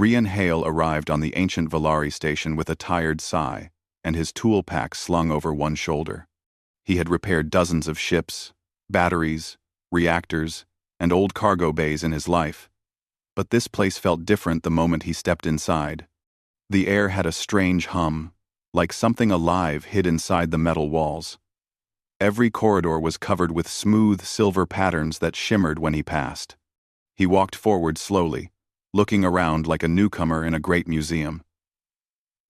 Rian Hale arrived on the ancient Valari station with a tired sigh, and his tool pack slung over one shoulder. He had repaired dozens of ships, batteries, reactors, and old cargo bays in his life. But this place felt different the moment he stepped inside. The air had a strange hum, like something alive hid inside the metal walls. Every corridor was covered with smooth silver patterns that shimmered when he passed. He walked forward slowly, looking around like a newcomer in a great museum.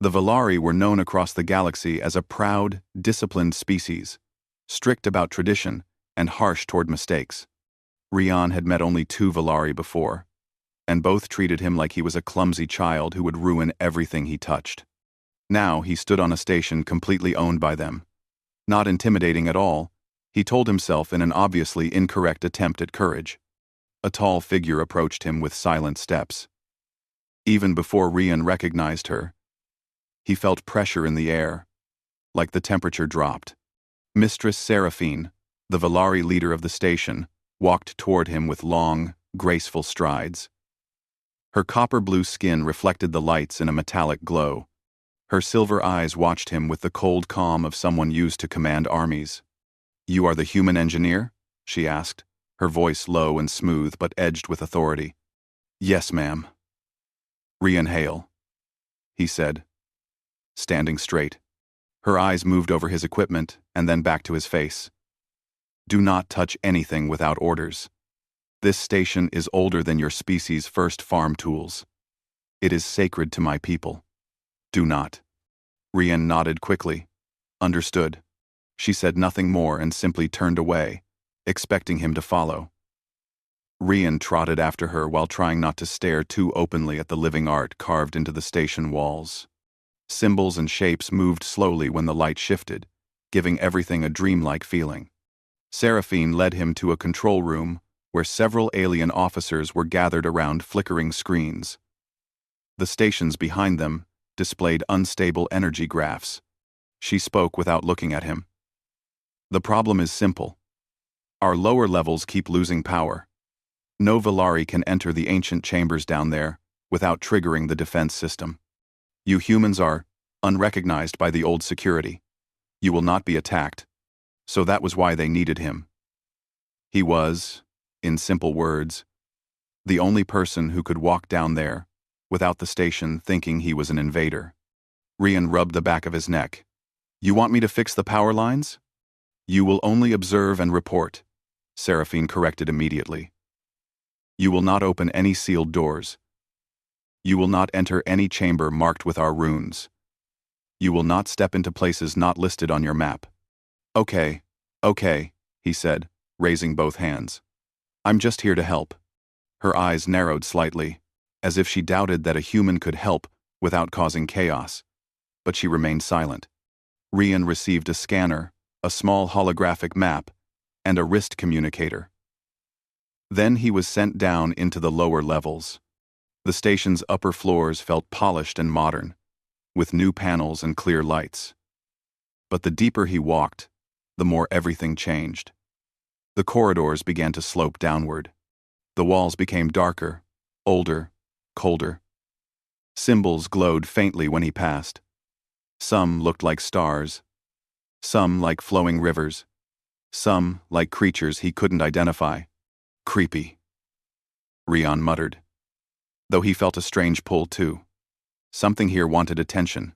The Valari were known across the galaxy as a proud, disciplined species, strict about tradition and harsh toward mistakes. Rian had met only 2 Valari before, and both treated him like he was a clumsy child who would ruin everything he touched. Now he stood on a station completely owned by them. Not intimidating at all, he told himself in an obviously incorrect attempt at courage. A tall figure approached him with silent steps. Even before Rian recognized her, he felt pressure in the air, like the temperature dropped. Mistress Seraphine, the Valari leader of the station, walked toward him with long, graceful strides. Her copper-blue skin reflected the lights in a metallic glow. Her silver eyes watched him with the cold calm of someone used to command armies. "You are the human engineer?" she asked, her voice low and smooth but edged with authority. "Yes, ma'am." "Rian Hale," he said, standing straight. Her eyes moved over his equipment and then back to his face. "Do not touch anything without orders. This station is older than your species' first farm tools. It is sacred to my people. Do not." Rian nodded quickly. "Understood." She said nothing more and simply turned away, expecting him to follow. Rian trotted after her while trying not to stare too openly at the living art carved into the station walls. Symbols and shapes moved slowly when the light shifted, giving everything a dreamlike feeling. Seraphine led him to a control room where several alien officers were gathered around flickering screens. The stations behind them displayed unstable energy graphs. She spoke without looking at him. "The problem is simple. Our lower levels keep losing power. No Valari can enter the ancient chambers down there without triggering the defense system. You humans are unrecognized by the old security. You will not be attacked. So that was why they needed him." He was, in simple words, the only person who could walk down there without the station thinking he was an invader. Rian rubbed the back of his neck. "You want me to fix the power lines?" "You will only observe and report," Seraphine corrected immediately. "You will not open any sealed doors. You will not enter any chamber marked with our runes. You will not step into places not listed on your map." Okay, he said, raising both hands. "I'm just here to help." Her eyes narrowed slightly, as if she doubted that a human could help without causing chaos, but she remained silent. Rian received a scanner, a small holographic map, and a wrist communicator. Then he was sent down into the lower levels. The station's upper floors felt polished and modern, with new panels and clear lights. But the deeper he walked, the more everything changed. The corridors began to slope downward. The walls became darker, older, colder. Symbols glowed faintly when he passed. Some looked like stars, some like flowing rivers, some like creatures he couldn't identify. "Creepy," Rian muttered, though he felt a strange pull too. Something here wanted attention.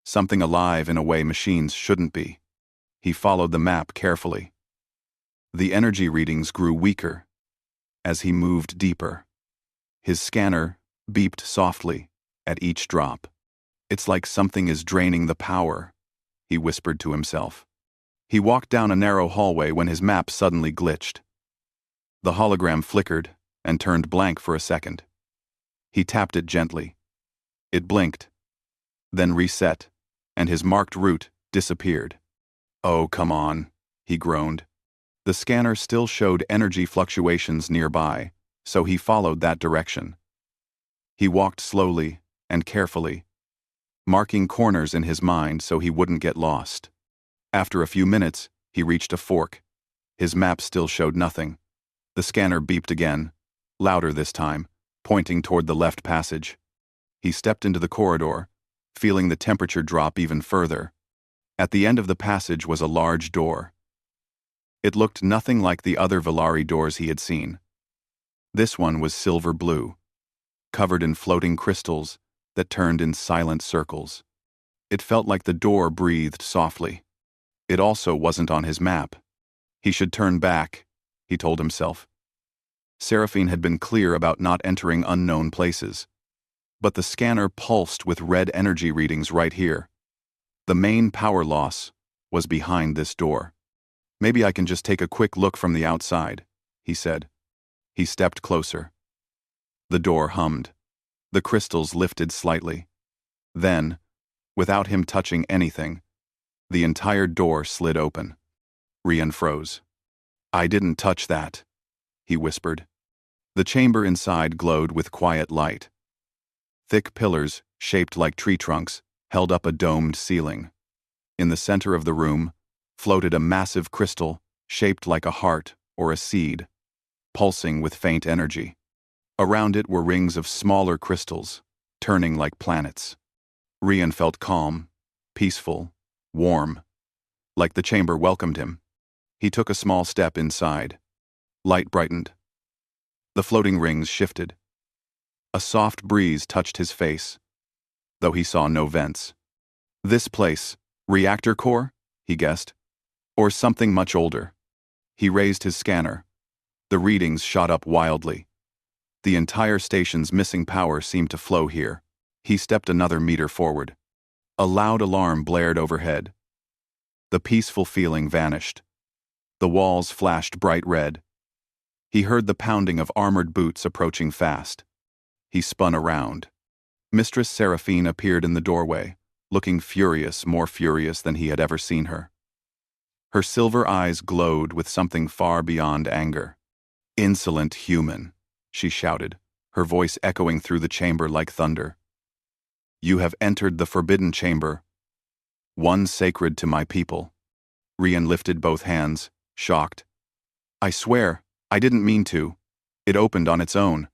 Something alive in a way machines shouldn't be. He followed the map carefully. The energy readings grew weaker as he moved deeper. His scanner beeped softly at each drop. "It's like something is draining the power," he whispered to himself. He walked down a narrow hallway when his map suddenly glitched. The hologram flickered and turned blank for a second. He tapped it gently. It blinked, then reset, and his marked route disappeared. "Oh, come on," he groaned. The scanner still showed energy fluctuations nearby, so he followed that direction. He walked slowly and carefully, marking corners in his mind so he wouldn't get lost. After a few minutes, he reached a fork. His map still showed nothing. The scanner beeped again, louder this time, pointing toward the left passage. He stepped into the corridor, feeling the temperature drop even further. At the end of the passage was a large door. It looked nothing like the other Villari doors he had seen. This one was silver blue, covered in floating crystals that turned in silent circles. It felt like the door breathed softly. It also wasn't on his map. He should turn back, he told himself. Seraphine had been clear about not entering unknown places. But the scanner pulsed with red energy readings right here. The main power loss was behind this door. Maybe I can just take a quick look from the outside, he said. He stepped closer. The door hummed. The crystals lifted slightly. Then, without him touching anything, the entire door slid open. Rian froze. I didn't touch that, he whispered. The chamber inside glowed with quiet light. Thick pillars, shaped like tree trunks, held up a domed ceiling. In the center of the room floated a massive crystal shaped like a heart or a seed, pulsing with faint energy. Around it were rings of smaller crystals, turning like planets. Rian felt calm, peaceful, warm, like the chamber welcomed him. He took a small step inside. Light brightened. The floating rings shifted. A soft breeze touched his face, though he saw no vents. This place, reactor core, he guessed, or something much older. He raised his scanner. The readings shot up wildly. The entire station's missing power seemed to flow here. He stepped another meter forward. A loud alarm blared overhead. The peaceful feeling vanished. The walls flashed bright red. He heard the pounding of armored boots approaching fast. He spun around. Mistress Seraphine appeared in the doorway, looking furious, more furious than he had ever seen her. Her silver eyes glowed with something far beyond anger. "Insolent human," she shouted, her voice echoing through the chamber like thunder. "You have entered the forbidden chamber, one sacred to my people." Rian lifted both hands, shocked. "I swear, I didn't mean to. It opened on its own."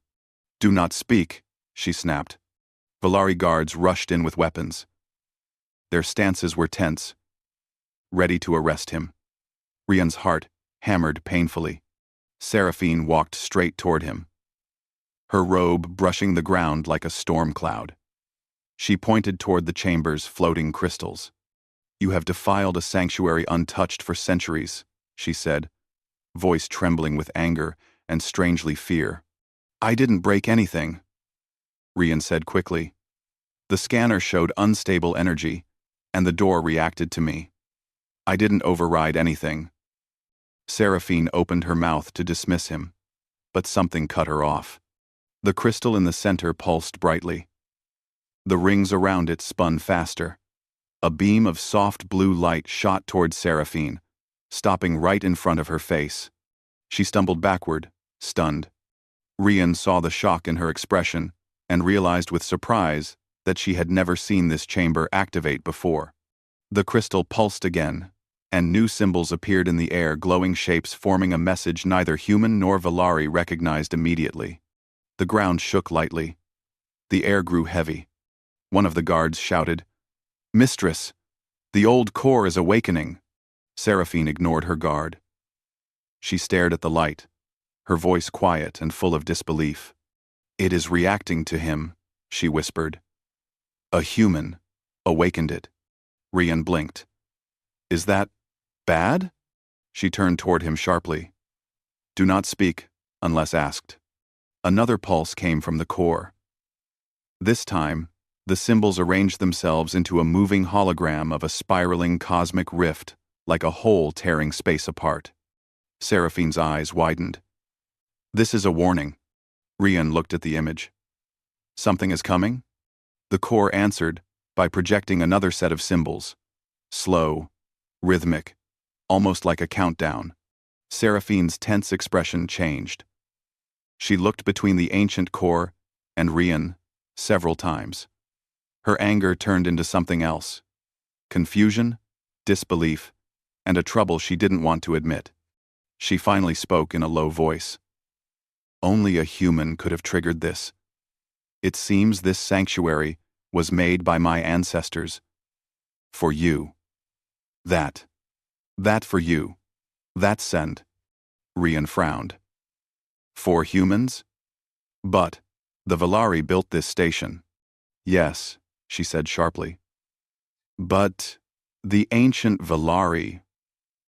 "Do not speak," she snapped. Villari guards rushed in with weapons. Their stances were tense, ready to arrest him. Rian's heart hammered painfully. Seraphine walked straight toward him, her robe brushing the ground like a storm cloud. She pointed toward the chamber's floating crystals. "You have defiled a sanctuary untouched for centuries," she said, voice trembling with anger and strangely fear. "I didn't break anything," Rian said quickly. "The scanner showed unstable energy, and the door reacted to me. I didn't override anything." Seraphine opened her mouth to dismiss him, but something cut her off. The crystal in the center pulsed brightly. The rings around it spun faster. A beam of soft blue light shot toward Seraphine, stopping right in front of her face. She stumbled backward, stunned. Rian saw the shock in her expression and realized with surprise that she had never seen this chamber activate before. The crystal pulsed again, and new symbols appeared in the air, glowing shapes forming a message neither human nor Villari recognized immediately. The ground shook lightly. The air grew heavy. One of the guards shouted, "Mistress, the old core is awakening." Seraphine ignored her guard. She stared at the light, her voice quiet and full of disbelief. "It is reacting to him," she whispered. "A human awakened it." Rian blinked. "Is that bad?" She turned toward him sharply. "Do not speak unless asked." Another pulse came from the core. This time, the symbols arranged themselves into a moving hologram of a spiraling cosmic rift, like a hole tearing space apart. Seraphine's eyes widened. "This is a warning." Rian looked at the image. "Something is coming?" The core answered by projecting another set of symbols. Slow, rhythmic, almost like a countdown. Seraphine's tense expression changed. She looked between the ancient core and Rian several times. Her anger turned into something else. Confusion, disbelief, and a trouble she didn't want to admit. She finally spoke in a low voice. "Only a human could have triggered this. It seems this sanctuary was made by my ancestors. For you. That for you. That send. Rian frowned. For humans? But the Valari built this station. Yes, she said sharply. But the ancient Valari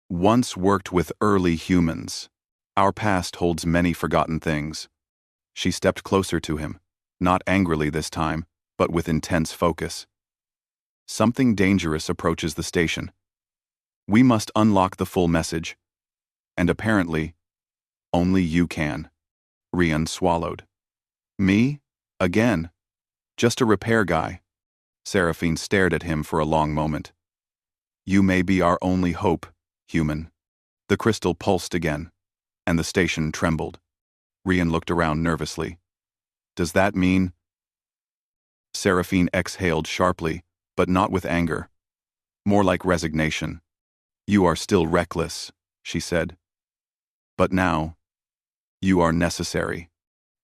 once worked with early humans. Our past holds many forgotten things. She stepped closer to him, not angrily this time, but with intense focus. Something dangerous approaches the station. We must unlock the full message. And apparently, only you can. Rian swallowed. Me? Again? Just a repair guy. Seraphine stared at him for a long moment. You may be our only hope, human. The crystal pulsed again, and the station trembled. Rian looked around nervously. Does that mean? Seraphine exhaled sharply, but not with anger. More like resignation. You are still reckless, she said. But now, you are necessary.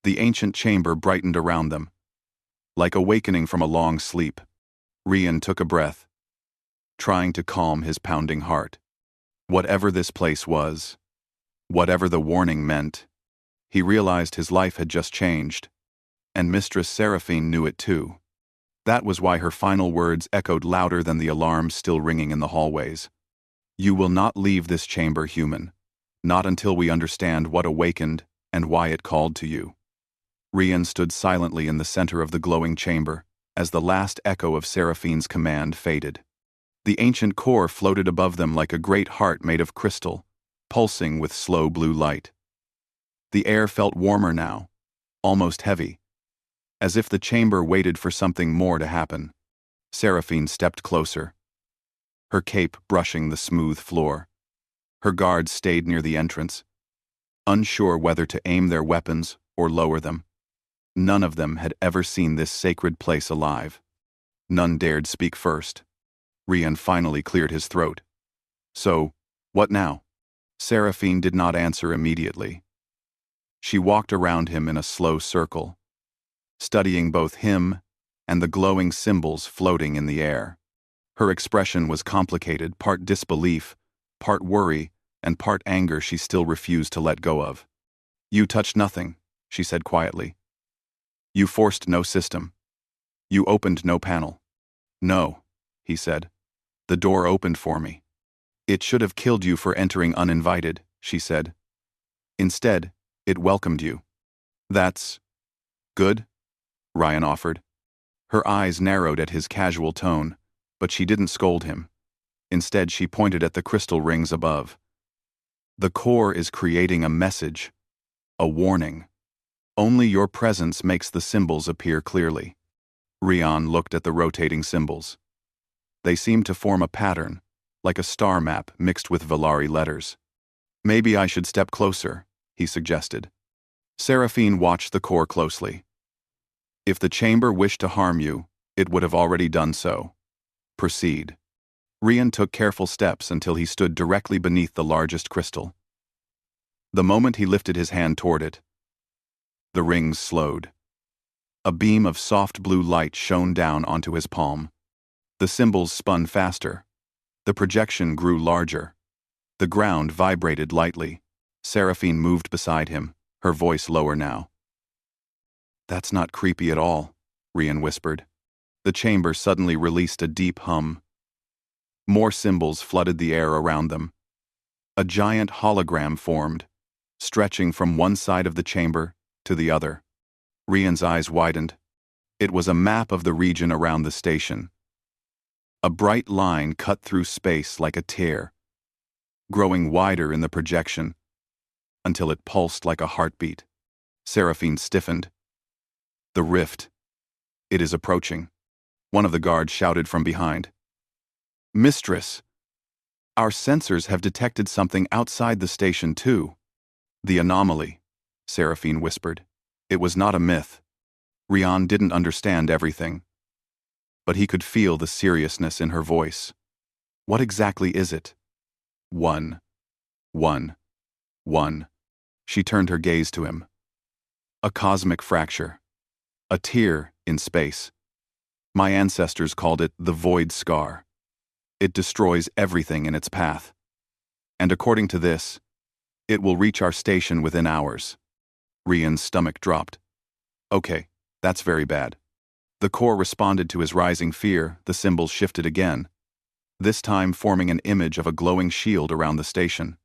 The ancient chamber brightened around them. Like awakening from a long sleep, Rian took a breath, trying to calm his pounding heart. Whatever this place was, whatever the warning meant, he realized his life had just changed, and Mistress Seraphine knew it too. That was why her final words echoed louder than the alarms still ringing in the hallways. You will not leave this chamber, human, not until we understand what awakened and why it called to you. Rian stood silently in the center of the glowing chamber as the last echo of Seraphine's command faded. The ancient core floated above them like a great heart made of crystal, pulsing with slow blue light. The air felt warmer now, almost heavy, as if the chamber waited for something more to happen. Seraphine stepped closer, her cape brushing the smooth floor. Her guards stayed near the entrance, unsure whether to aim their weapons or lower them. None of them had ever seen this sacred place alive. None dared speak first. Rian finally cleared his throat. So, what now? Seraphine did not answer immediately. She walked around him in a slow circle, studying both him and the glowing symbols floating in the air. Her expression was complicated, part disbelief, part worry, and part anger she still refused to let go of. You touched nothing, she said quietly. You forced no system. You opened no panel. No, he said. The door opened for me. It should have killed you for entering uninvited, she said. Instead, it welcomed you. That's good, Rian offered. Her eyes narrowed at his casual tone, but she didn't scold him. Instead, she pointed at the crystal rings above. The core is creating a message, a warning. Only your presence makes the symbols appear clearly. Rian looked at the rotating symbols. They seemed to form a pattern, like a star map mixed with Valari letters. Maybe I should step closer, he suggested. Seraphine watched the core closely. If the chamber wished to harm you, it would have already done so. Proceed. Rian took careful steps until he stood directly beneath the largest crystal. The moment he lifted his hand toward it, the rings slowed. A beam of soft blue light shone down onto his palm. The symbols spun faster. The projection grew larger. The ground vibrated lightly. Seraphine moved beside him, her voice lower now. That's not creepy at all, Rian whispered. The chamber suddenly released a deep hum. More symbols flooded the air around them. A giant hologram formed, stretching from one side of the chamber to the other. Rian's eyes widened. It was a map of the region around the station. A bright line cut through space like a tear, growing wider in the projection, until it pulsed like a heartbeat. Seraphine stiffened. The rift. It is approaching. One of the guards shouted from behind. Mistress! Our sensors have detected something outside the station too. The anomaly, Seraphine whispered. It was not a myth. Rian didn't understand everything, but he could feel the seriousness in her voice. What exactly is it? One. She turned her gaze to him. A cosmic fracture. A tear in space. My ancestors called it the Void Scar. It destroys everything in its path. And according to this, it will reach our station within hours. Rian's stomach dropped. Okay, that's very bad. The core responded to his rising fear. The symbols shifted again, this time forming an image of a glowing shield around the station.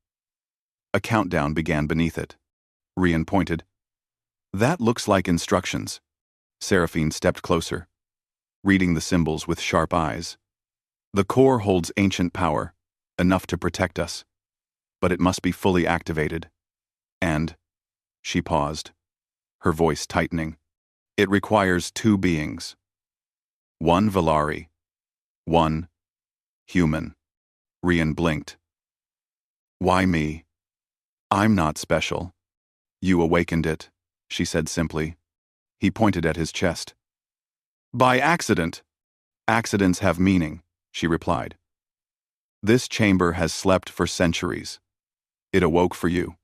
A countdown began beneath it. Rian pointed. That looks like instructions. Seraphine stepped closer, reading the symbols with sharp eyes. The core holds ancient power, enough to protect us, but it must be fully activated. And, she paused, her voice tightening, it requires two beings. One Valari, one human. Rian blinked. Why me? I'm not special. You awakened it, she said simply. He pointed at his chest. By accident. Accidents have meaning, she replied. This chamber has slept for centuries. It awoke for you.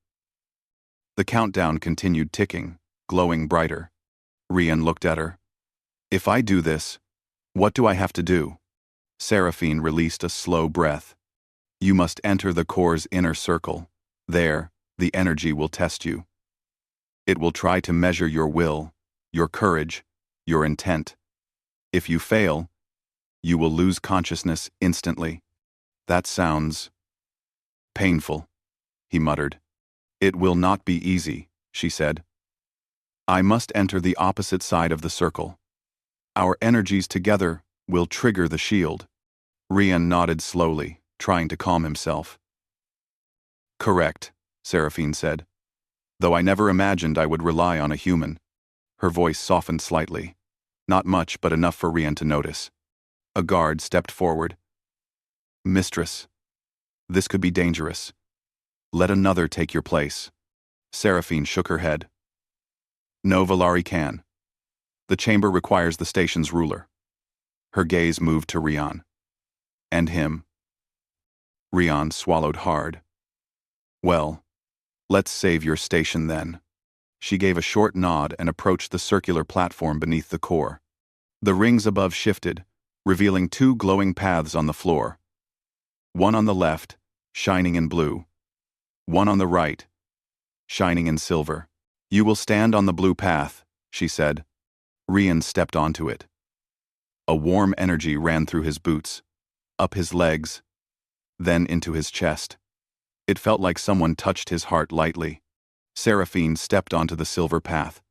The countdown continued ticking, glowing brighter. Rian looked at her. If I do this, what do I have to do? Seraphine released a slow breath. You must enter the core's inner circle. There, the energy will test you. It will try to measure your will, your courage, your intent. If you fail, you will lose consciousness instantly. That sounds painful, he muttered. It will not be easy, she said. I must enter the opposite side of the circle. Our energies together will trigger the shield. Rian nodded slowly, trying to calm himself. Correct, Seraphine said. Though I never imagined I would rely on a human. Her voice softened slightly. Not much, but enough for Rian to notice. A guard stepped forward. Mistress, this could be dangerous. Let another take your place. Seraphine shook her head. No, Valari can. The chamber requires the station's ruler. Her gaze moved to Rian. And him. Rian swallowed hard. Well, let's save your station then. She gave a short nod and approached the circular platform beneath the core. The rings above shifted, revealing two glowing paths on the floor. One on the left, shining in blue. One on the right, shining in silver. You will stand on the blue path, she said. Rian stepped onto it. A warm energy ran through his boots, up his legs, then into his chest. It felt like someone touched his heart lightly. Seraphine stepped onto the silver path.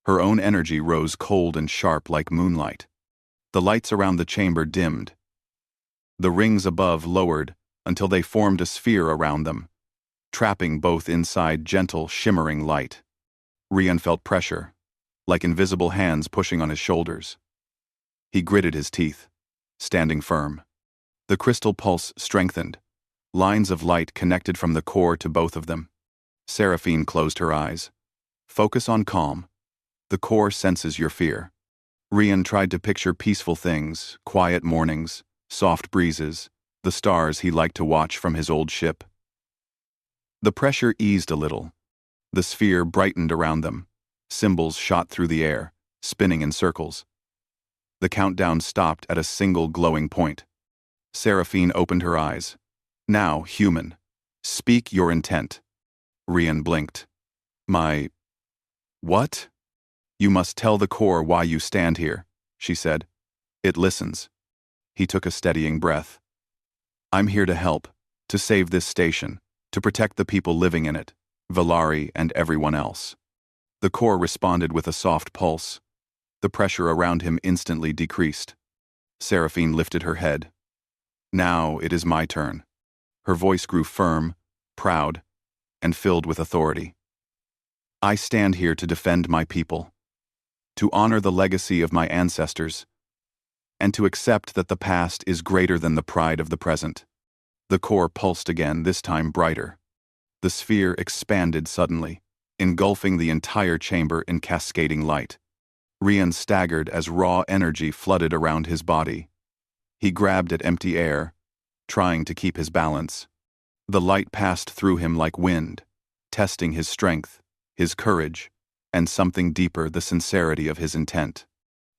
Her own energy rose cold and sharp like moonlight. The lights around the chamber dimmed. The rings above lowered until they formed a sphere around them, trapping both inside gentle, shimmering light. Rian felt pressure, like invisible hands pushing on his shoulders. He gritted his teeth, standing firm. The crystal pulse strengthened. Lines of light connected from the core to both of them. Seraphine closed her eyes. Focus on calm. The core senses your fear. Rian tried to picture peaceful things, quiet mornings, soft breezes, the stars he liked to watch from his old ship. The pressure eased a little. The sphere brightened around them. Symbols shot through the air, spinning in circles. The countdown stopped at a single glowing point. Seraphine opened her eyes. Now, human. Speak your intent. Rian blinked. What? You must tell the core why you stand here, she said. It listens. He took a steadying breath. I'm here to help, to save this station, to protect the people living in it, Valari and everyone else. The core responded with a soft pulse. The pressure around him instantly decreased. Seraphine lifted her head. Now it is my turn. Her voice grew firm, proud, and filled with authority. I stand here to defend my people, to honor the legacy of my ancestors, and to accept that the past is greater than the pride of the present. The core pulsed again, this time brighter. The sphere expanded suddenly, engulfing the entire chamber in cascading light. Rian staggered as raw energy flooded around his body. He grabbed at empty air, trying to keep his balance. The light passed through him like wind, testing his strength, his courage, and something deeper, the sincerity of his intent.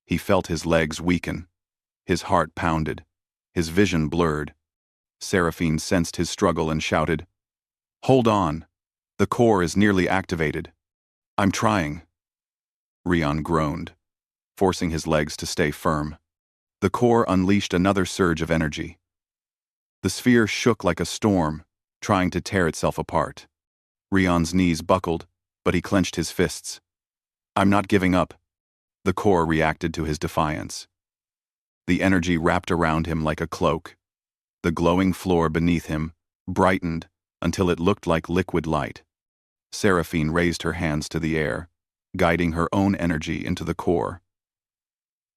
He felt his legs weaken. His heart pounded. His vision blurred. Seraphine sensed his struggle and shouted, "Hold on! The core is nearly activated." "I'm trying." Rion groaned, forcing his legs to stay firm. The core unleashed another surge of energy. The sphere shook like a storm, trying to tear itself apart. Rion's knees buckled, but he clenched his fists. "I'm not giving up." The core reacted to his defiance. The energy wrapped around him like a cloak. The glowing floor beneath him brightened until it looked like liquid light. Seraphine raised her hands to the air, guiding her own energy into the core.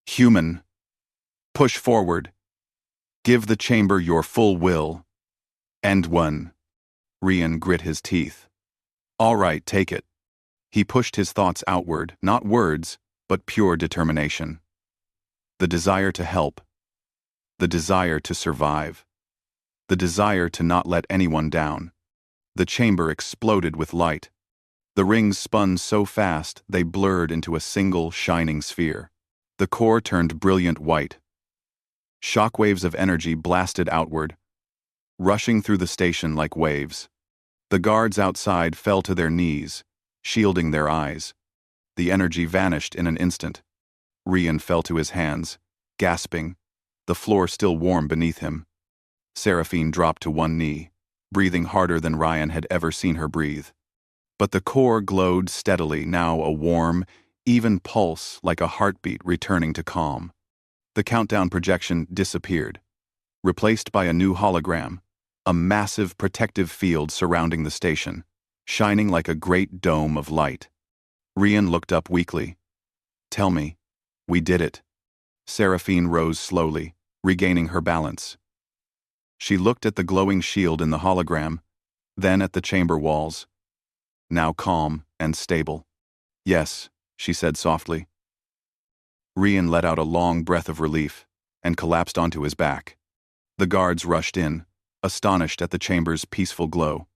"Human, push forward. Give the chamber your full will. End one." Rion grit his teeth. "All right, take it." He pushed his thoughts outward, not words, but pure determination. The desire to help. The desire to survive. The desire to not let anyone down. The chamber exploded with light. The rings spun so fast they blurred into a single shining sphere. The core turned brilliant white. Shockwaves of energy blasted outward, rushing through the station like waves. The guards outside fell to their knees, shielding their eyes. The energy vanished in an instant. Rion fell to his hands, gasping, the floor still warm beneath him. Seraphine dropped to one knee, breathing harder than Rion had ever seen her breathe. But the core glowed steadily, now a warm, even pulse like a heartbeat returning to calm. The countdown projection disappeared, replaced by a new hologram, a massive protective field surrounding the station, shining like a great dome of light. Rion looked up weakly. "Tell me, we did it." Seraphine rose slowly, regaining her balance. She looked at the glowing shield in the hologram, then at the chamber walls. Now calm and stable. "Yes," she said softly. Rion let out a long breath of relief and collapsed onto his back. The guards rushed in, astonished at the chamber's peaceful glow.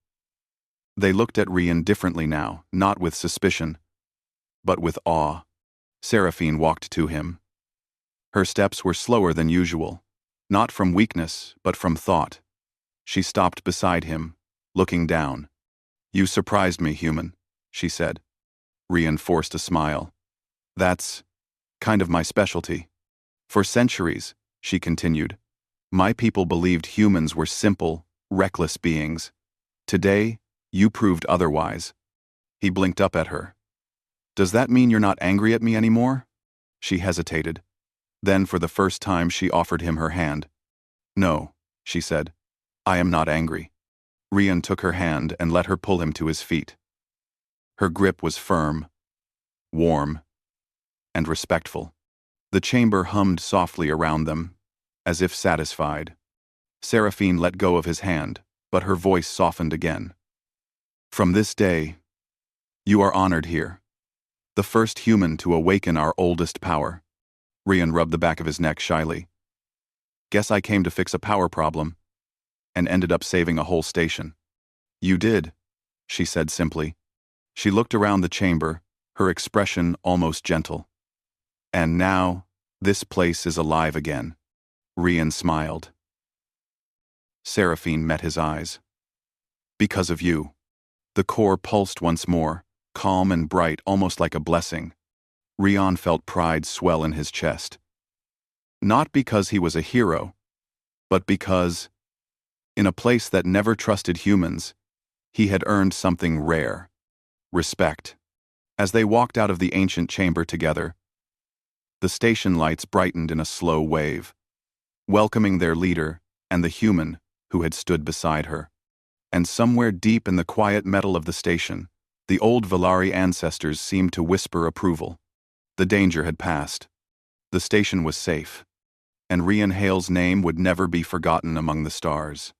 They looked at Rion differently now, not with suspicion, but with awe. Seraphine walked to him. Her steps were slower than usual, not from weakness, but from thought. She stopped beside him, looking down. "You surprised me, human," she said. Rion forced a smile. "That's kind of my specialty. For centuries," she continued, "my people believed humans were simple, reckless beings. Today, you proved otherwise." He blinked up at her. "Does that mean you're not angry at me anymore?" She hesitated. Then, for the first time, she offered him her hand. "No," she said. "I am not angry." Rion took her hand and let her pull him to his feet. Her grip was firm, warm, and respectful. The chamber hummed softly around them, as if satisfied. Seraphine let go of his hand, but her voice softened again. "From this day, you are honored here. The first human to awaken our oldest power." Rion rubbed the back of his neck shyly. "Guess I came to fix a power problem, and ended up saving a whole station." "You did," she said simply. She looked around the chamber, her expression almost gentle. "And now, this place is alive again." Rion smiled. Seraphine met his eyes. "Because of you." The core pulsed once more, calm and bright, almost like a blessing. Rion felt pride swell in his chest. Not because he was a hero, but because, in a place that never trusted humans, he had earned something rare: respect. As they walked out of the ancient chamber together, the station lights brightened in a slow wave, welcoming their leader and the human who had stood beside her. And somewhere deep in the quiet metal of the station, the old Valari ancestors seemed to whisper approval. The danger had passed. The station was safe, and Rion Hale's name would never be forgotten among the stars.